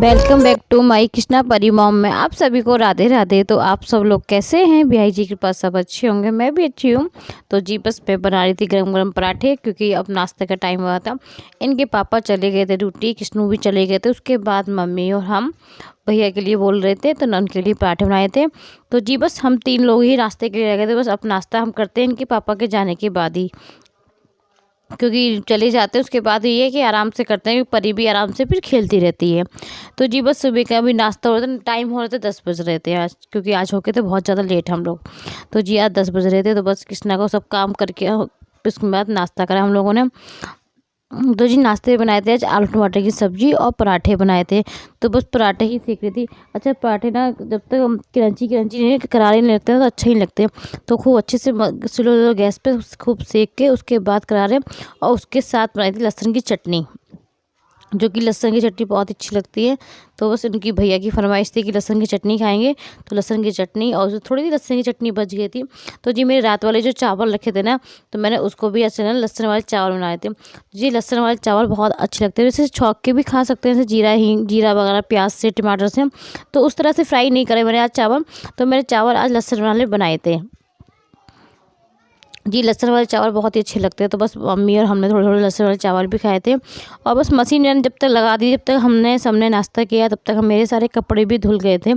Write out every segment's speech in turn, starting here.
Welcome back to my Krishna Pari mom में आप सभी को राधे राधे। तो आप सब लोग कैसे हैं? बिहाई जी के पास सब अच्छे होंगे, मैं भी अच्छी हूँ। तो जी बस मैं बना रही थी गरम गरम पराठे, क्योंकि अब नाश्ते का टाइम हुआ था। इनके पापा चले गए थे ड्यूटी, कृष्णू भी चले गए थे। उसके बाद मम्मी और हम भैया के लिए बोल रहे थे, तो उनके लिए पराठे बनाए थे। तो जी बस हम 3 लोग ही नाश्ते के लिए रह गए थे। बस अब नाश्ता हम करते हैं इनके पापा के जाने के बाद ही, क्योंकि चले जाते हैं उसके बाद ये है कि आराम से करते हैं, क्योंकि परी भी आराम से फिर खेलती रहती है। तो जी बस सुबह का भी नाश्ता हो रहा था, टाइम हो रहे थे 10 बज रहे थे आज, क्योंकि आज हो गए थे बहुत ज़्यादा लेट हम लोग। तो जी आज 10 बज रहे थे, तो बस कृष्णा को सब काम करके उसके बाद नाश्ता करा हम लोगों ने। तो जी नाश्ते में बनाए थे आज आलू टमाटर की सब्जी और पराठे बनाए थे। तो बस पराठे ही सेक रही थी। अच्छा पराठे ना जब तक क्रंची क्रंची नहीं करारे नहीं लगते तो अच्छे ही लगते। तो खूब अच्छे से स्लो गैस पे खूब सेक के उसके बाद करारे, और उसके साथ बनाई थी लहसुन की चटनी, जो कि लहसुन की चटनी बहुत अच्छी लगती है। तो बस उनकी भैया की फरमाइश थी कि लहसुन की चटनी खाएंगे, तो लहसुन की चटनी, और जो थोड़ी सी लहसुन की चटनी बच गई थी। तो जी मेरे रात वाले जो चावल रखे थे ना, तो मैंने उसको भी ऐसे ना लहसुन वाले चावल बनाए थे। जी लहसुन वाले चावल बहुत अच्छे लगते हैं, वैसे छौंक के भी खा सकते हैं, जैसे जीरा हींग जीरा वगैरह प्याज से टमाटर से। तो उस तरह से फ्राई नहीं करे मैंने आज चावल, तो मेरे चावल आज लहसुन वाले बनाए थे। जी लहसुन वाले चावल बहुत ही अच्छे लगते हैं। तो बस मम्मी और हमने थोड़े थोड़े लहसुन वाले चावल भी खाए थे। और बस मशीन मैंने जब तक लगा दी, जब तक हमने सबने नाश्ता किया, तब तक मेरे सारे कपड़े भी धुल गए थे।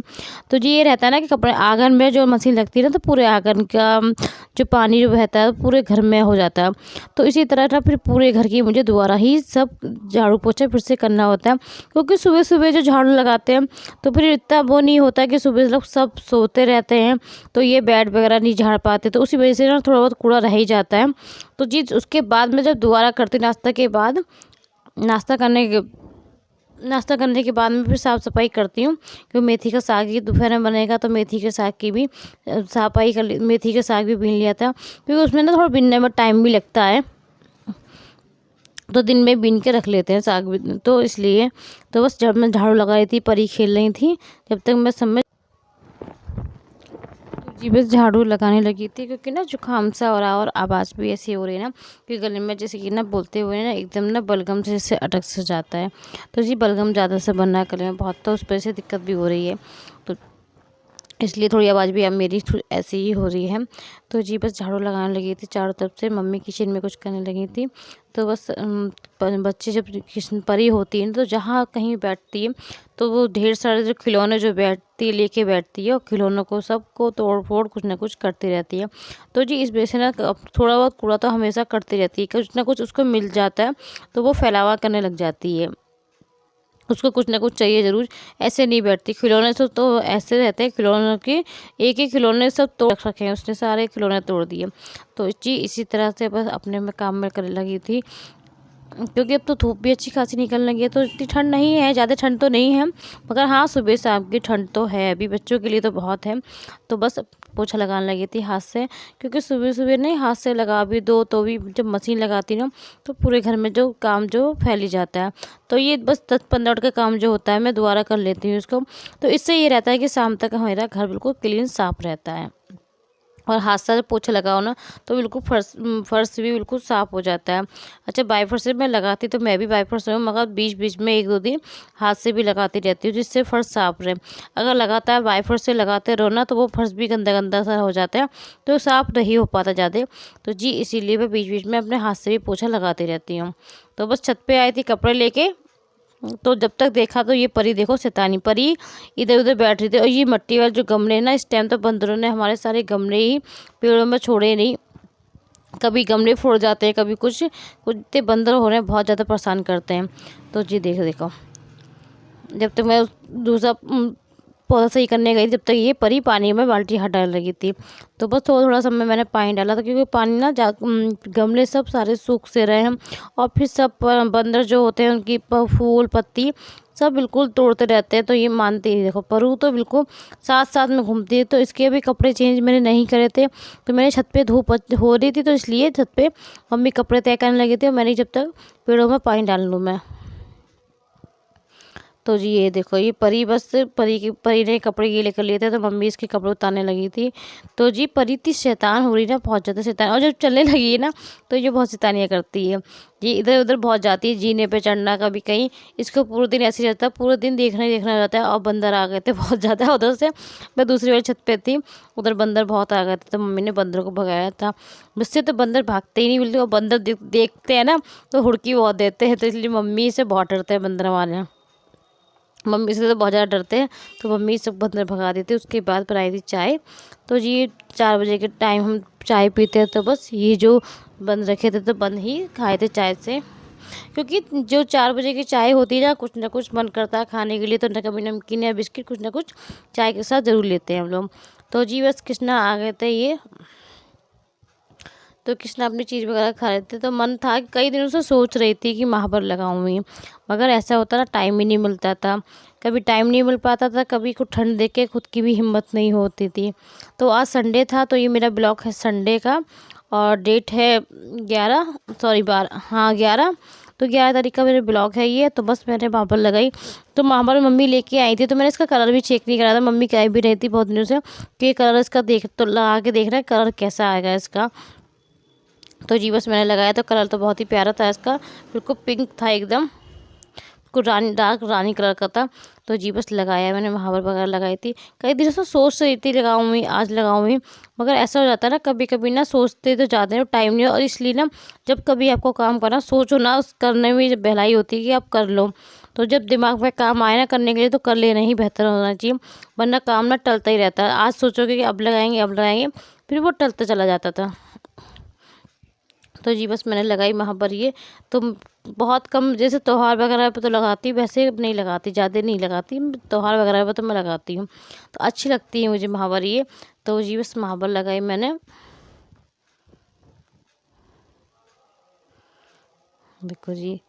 तो जी ये रहता है ना कि कपड़े आंगन में जो मशीन लगती है ना, तो पूरे आंगन का जो पानी जो बहता है पूरे घर में हो जाता है। तो इसी तरह ना फिर पूरे घर की मुझे दोबारा ही सब झाड़ू पोछा फिर से करना होता है, क्योंकि सुबह सुबह जो झाड़ू लगाते हैं तो फिर इतना वो नहीं होता कि सुबह लोग सब सोते रहते हैं, तो ये बेड वगैरह नहीं झाड़ पाते, तो उसी वजह से ना थोड़ा बहुत कूड़ा रह ही जाता है। तो जी उसके बाद में जब दोबारा करती नाश्ता के बाद, नाश्ता करने के नाश्ता करने के बाद में फिर साफ़ सफाई करती हूँ, क्योंकि मेथी का साग ही दोपहर में बनेगा, तो मेथी के साग की भी सफाई कर मेथी के साग भी बीन लिया था, क्योंकि उसमें ना थोड़ा बीनने में टाइम भी लगता है, तो दिन में बीन के रख लेते हैं साग भी, तो इसलिए। तो बस जब मैं झाड़ू लगा रही थी, परी खेल रही थी, जब तक मैं सब में जी बस झाड़ू लगाने लगी थी, क्योंकि ना जुकाम सा हो रहा और आवाज़ भी ऐसी हो रही है ना, कि गले में जैसे कि ना बोलते हुए ना एकदम ना बलगम जैसे अटक से जाता है। तो जी बलगम ज़्यादा से बनना है गले में बहुत, तो उस वजह से दिक्कत भी हो रही है, तो इसलिए थोड़ी आवाज़ भी अब मेरी ऐसी ही हो रही है। तो जी बस झाड़ू लगाने लगी थी चारों तरफ से, मम्मी किचन में कुछ करने लगी थी। तो बस बच्चे जब किचन परी होती है तो जहाँ कहीं बैठती है, तो वो ढेर सारे जो खिलौने जो बैठती लेके बैठती है, और खिलौनों को सबको तोड़ फोड़ कुछ ना कुछ करती रहती है। तो जी इस वजह से ना थोड़ा बहुत कूड़ा तो हमेशा करती रहती है, कुछ ना कुछ उसको मिल जाता है, तो वो फैलावा करने लग जाती है, उसको कुछ ना कुछ चाहिए ज़रूर, ऐसे नहीं बैठती। खिलौने से तो ऐसे रहते हैं, खिलौनों के एक ही खिलौने सब तोड़ रखे हैं उसने, सारे खिलौने तोड़ दिए। तो जी इसी तरह से बस अपने में काम में करने लगी थी, क्योंकि अब तो धूप भी अच्छी खासी निकलने लगी है, तो इतनी ठंड नहीं है, ज़्यादा ठंड तो नहीं है, मगर हाँ सुबह शाम की ठंड तो है, अभी बच्चों के लिए तो बहुत है। तो बस पोछा लगाने लगी थी हाथ से, क्योंकि सुबह सुबह नहीं हाथ से लगा भी दो तो भी जब मशीन लगाती ना, तो पूरे घर में जो काम जो फैल ही जाता है। तो ये बस 10-15 मिनट का काम जो होता है मैं दोबारा कर लेती हूँ इसको। तो इससे ये रहता है कि शाम तक हमारा घर बिल्कुल क्लीन साफ रहता है, और हाथ से जब पोछा लगाओ ना, तो बिल्कुल फर्श भी बिल्कुल साफ़ हो जाता है। अच्छा बाईफर से मैं लगाती, तो मैं भी बाईफर से हूँ, मगर बीच बीच में 1-2 दिन हाथ से भी लगाती रहती हूँ, जिससे फर्श साफ़ रहे। अगर लगातार बाईफर से लगाते रहो ना, तो वो फर्श भी गंदा गंदा सा हो जाता है, तो साफ़ नहीं हो पाता ज़्यादा। तो जी इसीलिए मैं बीच बीच में अपने हाथ से भी पोछा लगाती रहती हूँ। तो बस छत पर आई थी कपड़े लेके, तो जब तक देखा तो ये परी देखो शैतानी परी इधर उधर बैठ रही थी। और ये मिट्टी वाले जो गमले ना, इस टाइम तो बंदरों ने हमारे सारे गमले ही पेड़ों में छोड़े नहीं, कभी गमले फोड़ जाते हैं, कभी कुछ कुछ इतने बंदर हो रहे हैं, बहुत ज़्यादा परेशान करते हैं। तो जी देखो देखो, जब तक मैं दूसरा पौधा सही करने गई, जब तक ये परी पानी में बाल्टी हटाने लगी थी। तो बस थोड़ा थोड़ा समय मैंने पानी डाला था, क्योंकि पानी ना गमले सब सारे सूख से रहे हैं, और फिर सब बंदर जो होते हैं उनकी फूल पत्ती सब बिल्कुल तोड़ते रहते हैं, तो ये मानती नहीं। देखो परू तो बिल्कुल साथ साथ में घूमती है। तो इसके भी कपड़े चेंज मैंने नहीं करे थे, तो मैंने छत पे धूप हो रही थी, तो इसलिए छत पे मम्मी कपड़े तय करने लगी थी, और मैंने जब तक पेड़ों में पानी डाल लूँ मैं। तो जी ये देखो, ये परी बस परी ने कपड़े गीले कर लिए थे तो मम्मी इसके कपड़े उतारने लगी थी। तो जी परी इतनी शैतान हो रही ना, बहुत ज़्यादा शैतान, और जब चलने लगी है ना तो ये बहुत शैतानियाँ करती है। ये इधर उधर बहुत जाती है, जीने पे चढ़ना, कभी कहीं। इसको पूरे दिन ऐसे ही रहता है, पूरे दिन देखना ही देखना रहता है। और बंदर आ गए थे बहुत ज़्यादा उधर से, मैं दूसरी वाली छत पे थी, उधर बंदर बहुत आ गए थे तो मम्मी ने बंदर को भगाया था। मुझसे तो बंदर भागते ही नहीं मिलते, और बंदर देखते हैं ना तो हुड़की बहुत देते हैं, तो इसलिए मम्मी से बहुत डरते हैं बंदर हमारे यहाँ। मम्मी से तो बहुत ज़्यादा डरते हैं, तो मम्मी सब बंदर भगा देते। उसके बाद बनाई थी चाय। तो जी 4 बजे के टाइम हम चाय पीते हैं, तो बस ये जो बंद रखे थे तो बंद ही खाए थे चाय से, क्योंकि जो 4 बजे की चाय होती है ना कुछ मन करता है खाने के लिए, तो न कभी नमकीन या बिस्किट कुछ ना कुछ चाय के साथ ज़रूर लेते हैं हम लोग। तो जी बस कृष्णा आ गए थे ये, तो कृष्णा अपनी चीज़ वगैरह खा रहे थे। तो मन था कि कई दिनों से सोच रही थी कि महावर लगाऊंगी, मगर ऐसा होता ना टाइम ही नहीं मिलता था। कभी टाइम नहीं मिल पाता था, कभी कुछ ठंड देख के खुद की भी हिम्मत नहीं होती थी। तो आज संडे था, तो ये मेरा ब्लॉग है संडे का, और डेट है 11, सॉरी 12, हाँ 11। तो 11 तारीख का मेरा ब्लॉग है ये। तो बस मैंने महावर लगाई, तो महावर मम्मी लेके आई थी, तो मैंने इसका कलर भी चेक नहीं करा था। मम्मी कह भी रही थी बहुत दिनों से कि कलर इसका देख, तो लगा के देख रहा है कलर कैसा आएगा इसका। तो जी बस मैंने लगाया, तो कलर तो बहुत ही प्यारा था इसका, बिल्कुल पिंक था एकदम, कुछ डार्क रानी कलर का था। तो जी बस लगाया मैंने, महावर वगैरह लगाई थी। कई दिनों से सोच रही थी लगाऊंगी, आज लगाऊंगी, मगर ऐसा हो जाता है ना कभी कभी ना, सोचते तो जाते हैं टाइम नहीं, और इसलिए ना जब कभी आपको काम करना सोचो ना, उस करने में जब बहलाई होती है कि आप कर लो, तो जब दिमाग में काम आए ना करने के लिए तो कर लेना ही बेहतर होना चाहिए, वरना काम ना टलता ही रहता है। आज सोचोगे कि अब लगाएंगे, फिर वो टलता चला जाता था। तो जी बस मैंने लगाई महावर ये। तो बहुत कम, जैसे त्योहार वगैरह पे तो लगाती हूँ, वैसे नहीं लगाती, ज़्यादा नहीं लगाती, त्योहार वगैरह पे तो मैं लगाती हूँ, तो अच्छी लगती है मुझे महावर ये। तो जी बस महावर लगाई मैंने, देखो जी।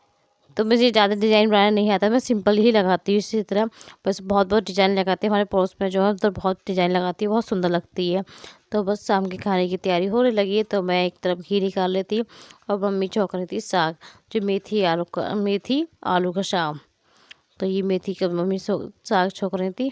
तो मुझे ज़्यादा डिज़ाइन बनाना नहीं आता, मैं सिंपल ही लगाती हूँ इसी तरह। बस बहुत बहुत डिज़ाइन लगाती है हमारे पड़ोस में जो है, तो बहुत डिज़ाइन लगाती है, बहुत सुंदर लगती है। तो बस शाम के खाने की तैयारी होने लगी है, तो मैं एक तरफ घी निकाल लेती हूँ, और मम्मी छौंक रही थी साग, जो मेथी आलू का साग। तो ये मेथी का मम्मी साग छौंक रही थी,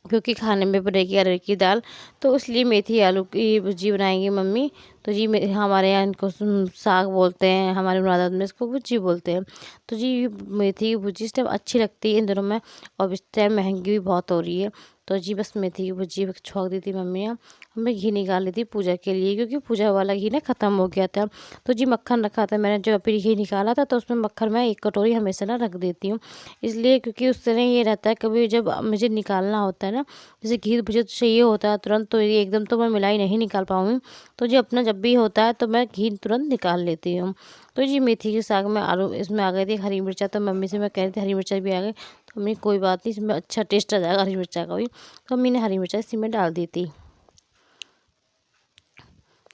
क्योंकि खाने में बनेगी अरहर की दाल, तो इसलिए मेथी आलू की भुजी बनाएंगी मम्मी। तो जी हमारे यहाँ इनको साग बोलते हैं, हमारे मुरादाबाद में इसको भुजी बोलते हैं। तो जी मेथी की भुजी इस टाइम अच्छी लगती है इन दिनों में, और इस टाइम महंगी भी बहुत हो रही है। तो जी बस मेथी की भुजी छोंक दी थी मम्मी ने। मैं घी निकाल ली थी पूजा के लिए, क्योंकि पूजा वाला घी ना ख़त्म हो गया था। तो जी मक्खन रखा था मैंने, जो अभी घी निकाला था, तो उसमें मक्खन मैं 1 कटोरी हमेशा ना रख देती हूँ, इसलिए क्योंकि उससे ना ये रहता है, कभी जब मुझे निकालना होता है ना, जैसे घी मुझे चाहिए होता है तुरंत, तो ये एकदम तो मैं मिलाई नहीं निकाल पाऊँगी। तो जी अपना जब भी होता है तो मैं घी तुरंत निकाल लेती हूँ। तो जी मेथी के साग में आलू इसमें आ गई थी, हरी मिर्चा, तो मम्मी से मैं कह रही थी हरी मिर्चा भी आ गई, तो मम्मी कोई बात नहीं, इसमें अच्छा टेस्ट आ जाएगा हरी मिर्चा का भी, तो मम्मी ने हरी मिर्चा इसी में डाल दी थी।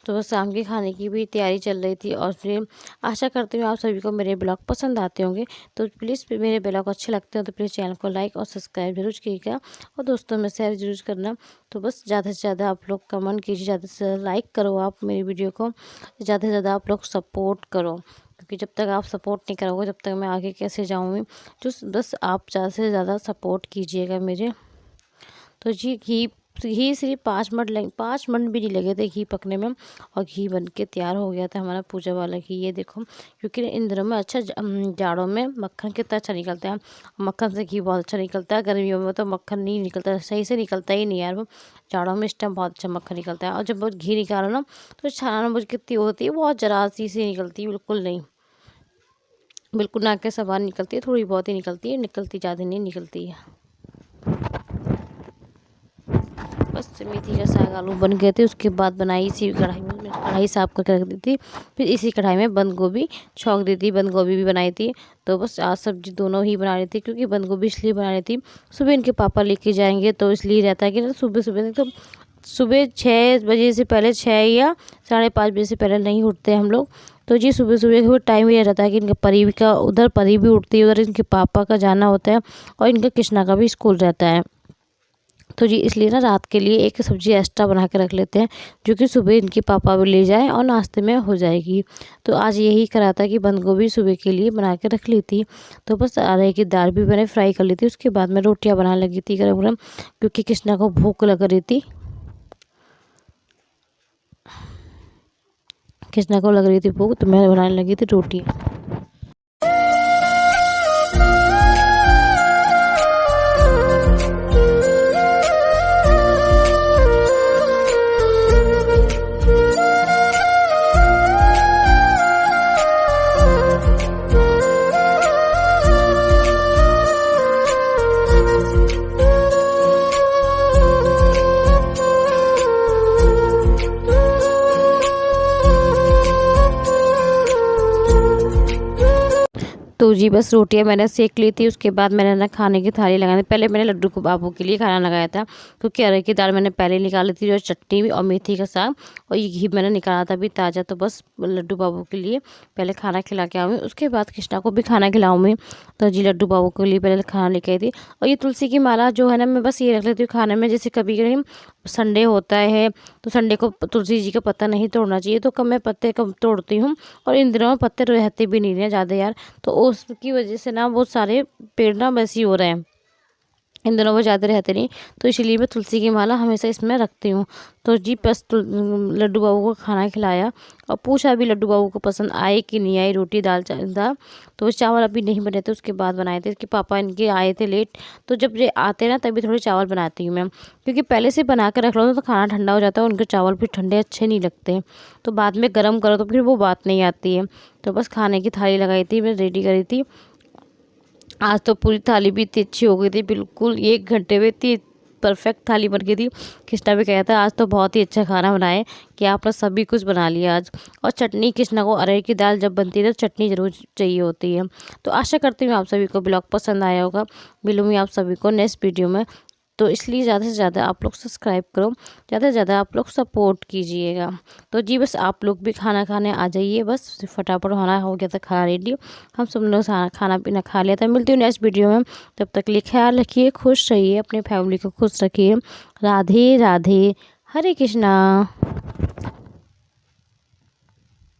तो बस शाम के खाने की भी तैयारी चल रही थी, और फिर आशा करती हूँ आप सभी को मेरे ब्लॉग पसंद आते होंगे। तो प्लीज़ मेरे ब्लॉग अच्छे लगते हैं तो प्लीज़ चैनल को लाइक और सब्सक्राइब जरूर कीजिएगा, और दोस्तों में शेयर जरूर करना। तो बस ज़्यादा से ज़्यादा आप लोग कमेंट कीजिए, ज़्यादा से ज़्यादा लाइक करो आप मेरी वीडियो को, ज़्यादा से ज़्यादा आप लोग सपोर्ट करो, क्योंकि जब तक आप सपोर्ट नहीं करोगे तब तक मैं आगे कैसे जाऊँगी। जो बस आप ज़्यादा से ज़्यादा सपोर्ट कीजिएगा मेरे। तो जी घी सिर्फ 5 मिनट भी नहीं लगे थे घी पकने में, और घी बन के तैयार हो गया था हमारा पूजा वाला घी, ये देखो। क्योंकि इन दिनों में अच्छा जाड़ों में मक्खन कितना अच्छा निकलता है, मक्खन से घी बहुत अच्छा निकलता है। गर्मियों में तो मक्खन नहीं निकलता, सही से निकलता ही नहीं यार, वो जाड़ों में इस टाइम बहुत अच्छा मक्खन निकलता है। और जब बहुत घी निकालो ना, तो छाना मुझ कितनी होती है, बहुत जरा सी निकलती है, बिल्कुल नहीं, बिल्कुल नाक के सवार निकलती है, थोड़ी बहुत ही निकलती है, निकलती ज़्यादा नहीं निकलती है। बस मेथी का साग आलू बन गए थे, उसके बाद बनाई इसी कढ़ाई में, मैंने कढ़ाई साफ करके रख दी थी, फिर इसी कढ़ाई में बंद गोभी छौंक दी थी, बंद गोभी भी बनाई थी। तो बस आज सब्जी दोनों ही बना रही थी, क्योंकि बंद गोभी इसलिए बना रही थी, सुबह इनके पापा लेके जाएंगे, तो इसलिए रहता है कि ना सुबह सुबह तो सुबह 6 बजे से पहले, 6 या 5:30 बजे से पहले नहीं उठते हम लोग। तो जी सुबह सुबह वो टाइम ये रहता है कि इनके परी का, उधर परी भी उठती है, उधर इनके पापा का जाना होता है, और इनका कृष्णा का भी स्कूल रहता है। तो जी इसलिए ना रात के लिए एक सब्ज़ी एक्स्ट्रा बना के रख लेते हैं, जो कि सुबह इनके पापा भी ले जाएँ और नाश्ते में हो जाएगी। तो आज यही करा था कि बंद गोभी सुबह के लिए बना के रख ली थी। तो बस अरहर की दाल भी मैंने फ्राई कर ली थी, उसके बाद मैं रोटियाँ बनाने लगी थी गरम-गरम, क्योंकि कृष्णा को भूख लग रही थी। कृष्णा को लग रही थी भूख, तो मैं बनाने लगी थी रोटियाँ। तो जी बस रोटियाँ मैंने सेक ली थी, उसके बाद मैंने ना खाने की थाली लगाई थी। पहले मैंने लड्डू को बाबू के लिए खाना लगाया था, क्योंकि अरहर की दाल मैंने पहले निकाली थी, जो चटनी भी और मेथी का साग और ये घी मैंने निकाला था अभी ताज़ा। तो बस लड्डू बाबू के लिए पहले खाना खिला के आऊँगी, उसके बाद कृष्णा को भी खाना खिलाऊँगी। तो जी लड्डू बाबू के लिए पहले खाना लेके आई थी। और ये तुलसी की माला जो है ना, मैं बस ये रख लेती हूँ खाने में। जैसे कभी कभी संडे होता है तो संडे को तुलसी जी का पत्ता नहीं तोड़ना चाहिए, तो कम मैं पत्ते कम तोड़ती हूँ। और इन दिनों में पत्ते रहते भी नहीं हैं ज़्यादा यार, तो उसकी वजह से ना बहुत सारे पेड़ ना वैसे ही हो रहे हैं, इन दिनों वो ज़्यादा रहते नहीं। तो इसलिए मैं तुलसी की माला हमेशा इसमें रखती हूँ। तो जी बस लड्डू बाबू को खाना खिलाया और पूछा भी लड्डू बाबू को पसंद आए कि नहीं आई रोटी दाल दाल। तो चावल अभी नहीं बने थे, उसके बाद बनाए थे कि पापा इनके आए थे लेट। तो जब ये आते ना तभी थोड़े चावल बनाती हूँ मैं, क्योंकि पहले से बना कर रख लो तो खाना ठंडा हो जाता है, उनके चावल भी ठंडे अच्छे नहीं लगते। तो बाद में गर्म करो तो फिर वो बात नहीं आती है। तो बस खाने की थाली लगाई थी, मैं रेडी करी थी। आज तो पूरी थाली भी इतनी अच्छी हो गई थी, बिल्कुल 1 घंटे में इतनी परफेक्ट थाली बन गई थी। कृष्णा भी कहता है आज तो बहुत ही अच्छा खाना बनाए कि आपने सभी कुछ बना लिया आज। और चटनी, कृष्णा को अरहर की दाल जब बनती है तो चटनी ज़रूर चाहिए होती है। तो आशा करती हूँ आप सभी को ब्लॉग पसंद आया होगा। मिलूँगी आप सभी को नेक्स्ट वीडियो में। तो इसलिए ज़्यादा से ज़्यादा आप लोग सब्सक्राइब करो, ज़्यादा से ज़्यादा आप लोग सपोर्ट कीजिएगा। तो जी बस आप लोग भी खाना खाने आ जाइए, बस फटाफट होना हो गया था खाना रेडी। हम सब लोग खाना पीना खा लिया था। मिलती हूँ नेक्स्ट वीडियो में, तब तक के लिए ख्याल रखिए, खुश रहिए, अपनी फैमिली को खुश रखिए। राधे राधे, हरे कृष्णा।